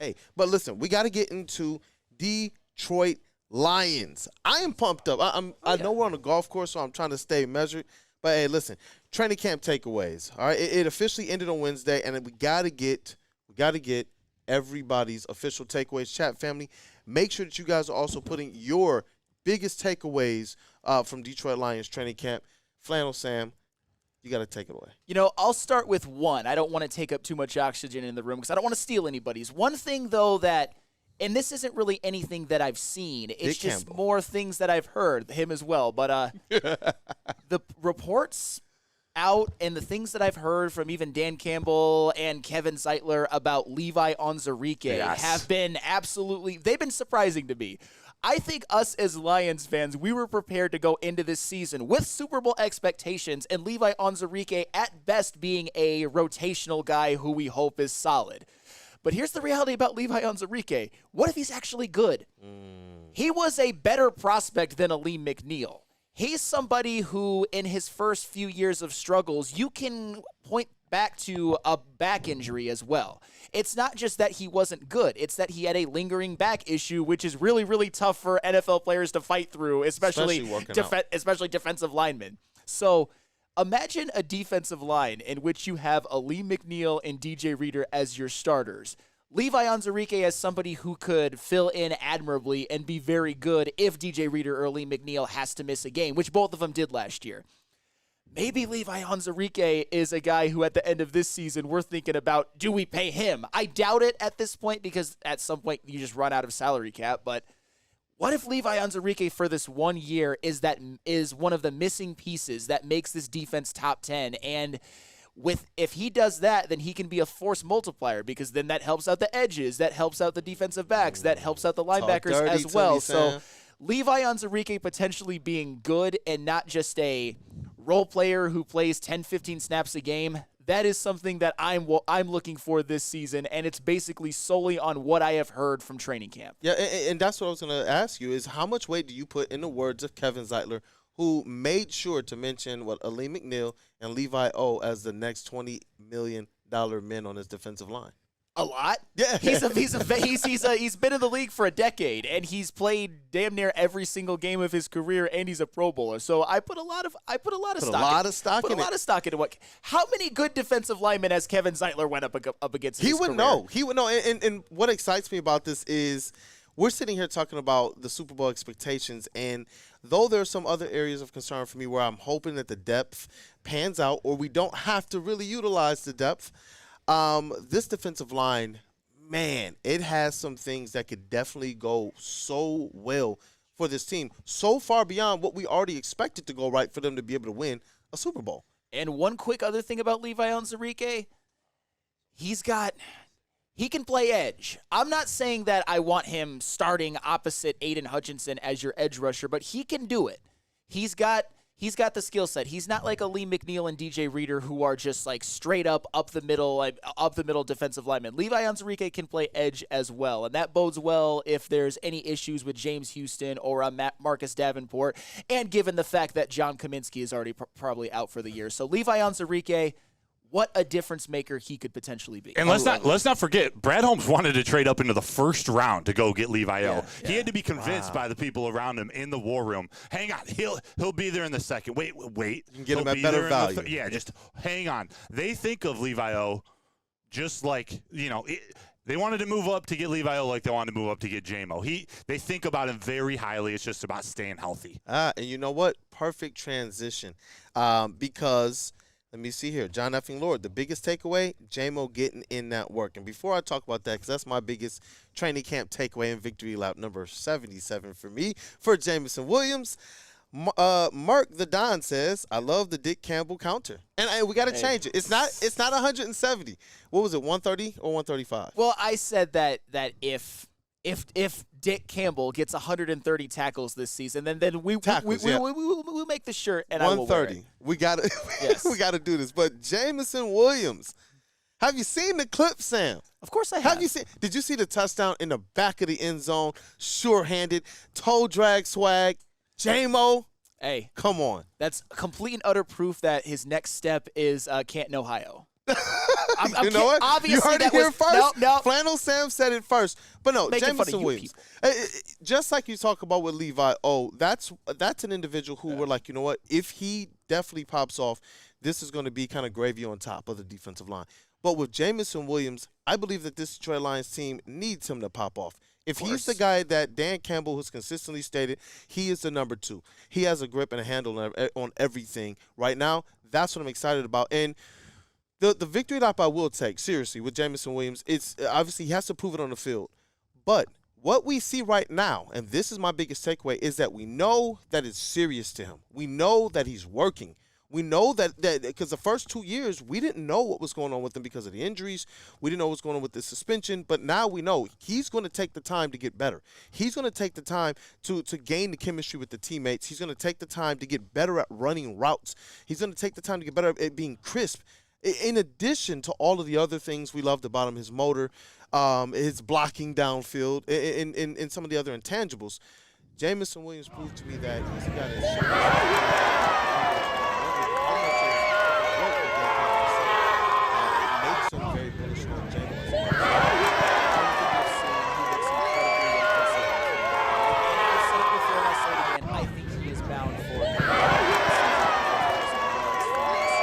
Hey, but listen, we got to get into Detroit Lions. I am pumped up. I know we're on a golf course, so I'm trying to stay measured. But hey, listen, training camp takeaways. All right, it officially ended on Wednesday, and we got to get everybody's official takeaways. Chat family, make sure that you guys are also putting your biggest takeaways from Detroit Lions training camp. Flannel Sam, you got to take it away. You know, I'll start with one. I don't want to take up too much oxygen in the room because I don't want to steal anybody's. One thing, though, that – and this isn't really anything that I've seen. It's just more things that I've heard, him as well. But the reports out and the things that I've heard from even Dan Campbell and Kevin Zeitler about Levi Onwuzurike have been absolutely – they've been surprising to me. I think us as Lions fans, we were prepared to go into this season with Super Bowl expectations and Levi Onwuzurike at best being a rotational guy who we hope is solid. But here's the reality about Levi Onwuzurike. What if he's actually good? He was a better prospect than Aleem McNeil. He's somebody who, in his first few years of struggles, you can point back to a back injury as well. It's not just that he wasn't good. It's that he had a lingering back issue, which is really, really tough for NFL players to fight through, especially defensive linemen. So imagine a defensive line in which you have Aleem McNeil and DJ Reader as your starters. Levi Onwuzurike as somebody who could fill in admirably and be very good if DJ Reader or Aleem McNeil has to miss a game, which both of them did last year. Maybe Levi Onwuzurike is a guy who at the end of this season we're thinking about, do we pay him? I doubt it at this point because at some point you just run out of salary cap. But what if Levi Onwuzurike for this 1 year is one of the missing pieces that makes this defense top 10? And if he does that, then he can be a force multiplier because then that helps out the edges, that helps out the defensive backs, that helps out the linebackers as well. So Levi Onwuzurike potentially being good and not just a role player who plays 10, 15 snaps a game, that is something that I'm looking for this season, and it's basically solely on what I have heard from training camp. Yeah, and that's what I was going to ask you is how much weight do you put in the words of Kevin Zeitler, who made sure to mention what Aleem McNeil and Levi O as the next $20 million men on his defensive line? A lot. Yeah, he's been in the league for a decade, and he's played damn near every single game of his career, and he's a Pro Bowler. So I put a lot of stock into what. How many good defensive linemen has Kevin Zeitler went up against? He would know. He would know. And what excites me about this is we're sitting here talking about the Super Bowl expectations, and though there are some other areas of concern for me where I'm hoping that the depth pans out, or we don't have to really utilize the depth. This defensive line, man, it has some things that could definitely go so well for this team, so far beyond what we already expected to go right for them to be able to win a Super Bowl. And one quick other thing about Levi Onwuzurike, he can play edge. I'm not saying that I want him starting opposite Aiden Hutchinson as your edge rusher, but he can do it. He's got the skill set. He's not like Aleem McNeil and DJ Reader who are just like straight up the middle defensive linemen. Levi Onwuzurike can play edge as well, and that bodes well if there's any issues with James Houston or Marcus Davenport, and given the fact that John Kaminsky is already probably out for the year. So Levi Onwuzurike, what a difference maker he could potentially be. And let's not forget, Brad Holmes wanted to trade up into the first round to go get Levi O. He had to be convinced by the people around him in the war room. Hang on, he'll be there in the second. Wait. You can get him at better value. Just hang on. They think of Levi O just like, they wanted to move up to get Levi O like they wanted to move up to get J-Mo. They think about him very highly. It's just about staying healthy. And you know what? Perfect transition because – let me see here. John Effing Lord, the biggest takeaway, J-Mo getting in that work. And before I talk about that, because that's my biggest training camp takeaway in victory lap number 77 for me, for Jameson Williams, Mark the Don says, I love the Dick Campbell counter. And we got to change it. It's not 170. What was it, 130 or 135? Well, I said that if Dick Campbell gets 130 tackles this season, then we'll make the shirt and 130. I will wear it. We gotta do this. But Jameson Williams, have you seen the clip, Sam? Of course I have. Did you see the touchdown in the back of the end zone, sure-handed, toe drag swag, J-Mo? Hey, come on. That's complete and utter proof that his next step is Canton, Ohio. You know what? Obviously, you heard that it here was, first. No. Flannel Sam said it first. But no, Making fun of Jameson you Williams. people. Just like you talk about with Levi, that's an individual who we're like, you know what? If he definitely pops off, this is going to be kind of gravy on top of the defensive line. But with Jameson Williams, I believe that this Detroit Lions team needs him to pop off. If he's the guy that Dan Campbell has consistently stated, he is the number 2. He has a grip and a handle on everything right now. That's what I'm excited about. And the victory lap I will take, seriously, with Jameson Williams, it's obviously he has to prove it on the field. But what we see right now, and this is my biggest takeaway, is that we know that it's serious to him. We know that he's working. We know that because the first 2 years, we didn't know what was going on with him because of the injuries. We didn't know what was going on with the suspension. But now we know he's going to take the time to get better. He's going to take the time to gain the chemistry with the teammates. He's going to take the time to get better at running routes. He's going to take the time to get better at being crisp. In addition to all of the other things we loved about him, his motor, his blocking downfield, and some of the other intangibles, Jameson Williams proved to me that he's got some very bullish on Jameson. I think he is bound for The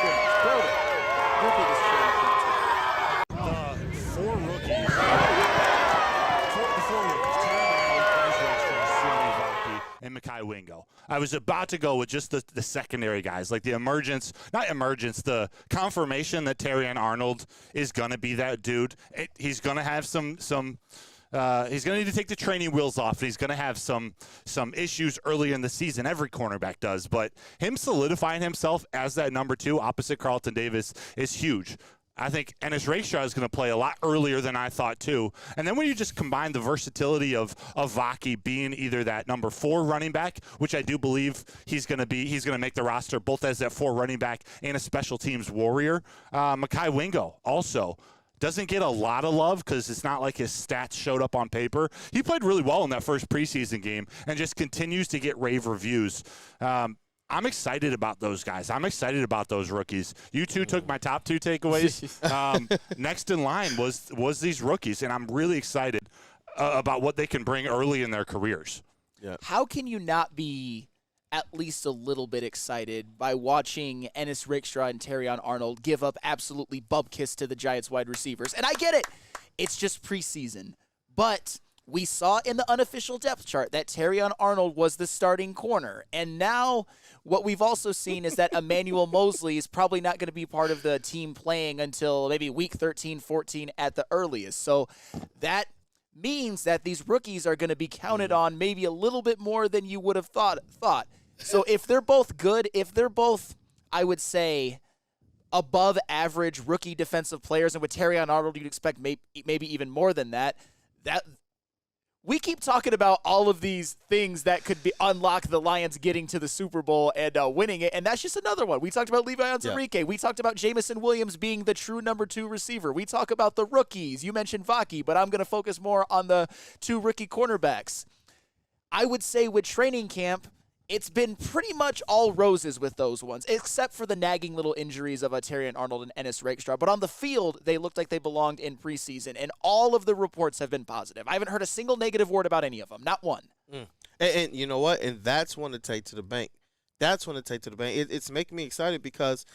four rookies, and Mekhi Wingo. I was about to go with just the secondary guys, like the the confirmation that Terrion Arnold is going to be that dude. He's going to have some he's going to need to take the training wheels off. He's going to have some issues early in the season. Every cornerback does. But him solidifying himself as that number 2 opposite Carlton Davis is huge. I think Ennis Rakestraw is going to play a lot earlier than I thought, too. And then when you just combine the versatility of Vaki being either that number 4 running back, which I do believe he's going to make the roster both as that 4 running back and a special teams warrior. Mekhi Wingo also doesn't get a lot of love because it's not like his stats showed up on paper. He played really well in that first preseason game and just continues to get rave reviews. I'm excited about those guys. I'm excited about those rookies. You two took my top 2 takeaways. Next in line was these rookies, and I'm really excited about what they can bring early in their careers. Yeah. How can you not be at least a little bit excited by watching Ennis Rakestraw and Terrion Arnold give up absolutely bubkiss to the Giants wide receivers? And I get it. It's just preseason. But we saw in the unofficial depth chart that Terrion Arnold was the starting corner. And now what we've also seen is that Emmanuel Mosley is probably not going to be part of the team playing until maybe week 13, 14 at the earliest. So that means that these rookies are going to be counted on maybe a little bit more than you would have thought. So if they're both good, if they're both, I would say, above average rookie defensive players, and with Terrion Arnold, you'd expect maybe even more than that, we keep talking about all of these things that could unlock the Lions getting to the Super Bowl and winning it, and that's just another one. We talked about Levi Onwuzurike. Yeah. We talked about Jameson Williams being the true number 2 receiver. We talk about the rookies. You mentioned Vaki, but I'm going to focus more on the 2 rookie cornerbacks. I would say with training camp, it's been pretty much all roses with those ones, except for the nagging little injuries of Terrion Arnold and Ennis Rakestraw. But on the field, they looked like they belonged in preseason, and all of the reports have been positive. I haven't heard a single negative word about any of them, not one. And you know what? And that's one to take to the bank. It's making me excited because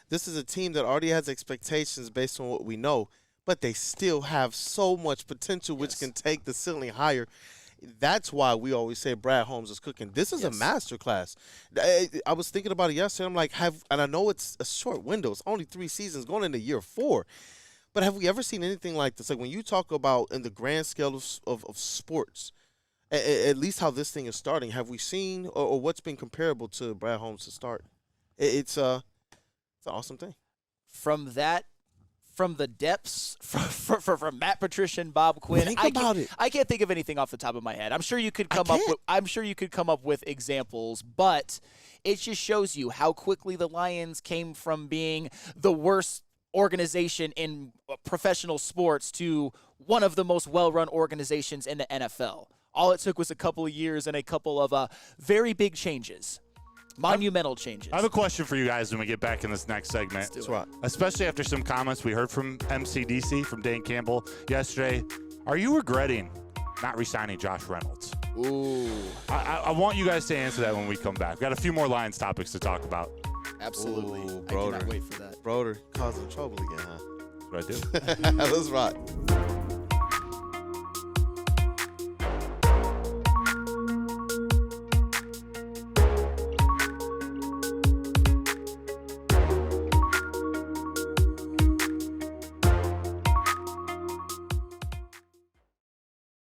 this is a team that already has expectations based on what we know, but they still have so much potential, which can take the ceiling higher. That's why we always say Brad Holmes is cooking. This is a masterclass. I was thinking about it yesterday. I'm like, and I know it's a short window. It's only 3 seasons going into year 4. But have we ever seen anything like this? Like when you talk about in the grand scale of sports, at least how this thing is starting, have we seen or what's been comparable to Brad Holmes to start? It's an awesome thing. From the depths, from Matt Patricia and Bob Quinn, I can't think of anything off the top of my head. I'm sure you could come up with examples, but it just shows you how quickly the Lions came from being the worst organization in professional sports to one of the most well-run organizations in the NFL. All it took was a couple of years and a couple of very big changes. Monumental changes. I have a question for you guys when we get back in this next segment. That's right. Especially after some comments we heard from MCDC, from Dan Campbell yesterday. Are you regretting not re-signing Josh Reynolds? Ooh. I want you guys to answer that when we come back. We've got a few more Lions topics to talk about. Absolutely. Ooh, I cannot wait for that. Broder causing trouble again, huh? That's what I do. Let's rock.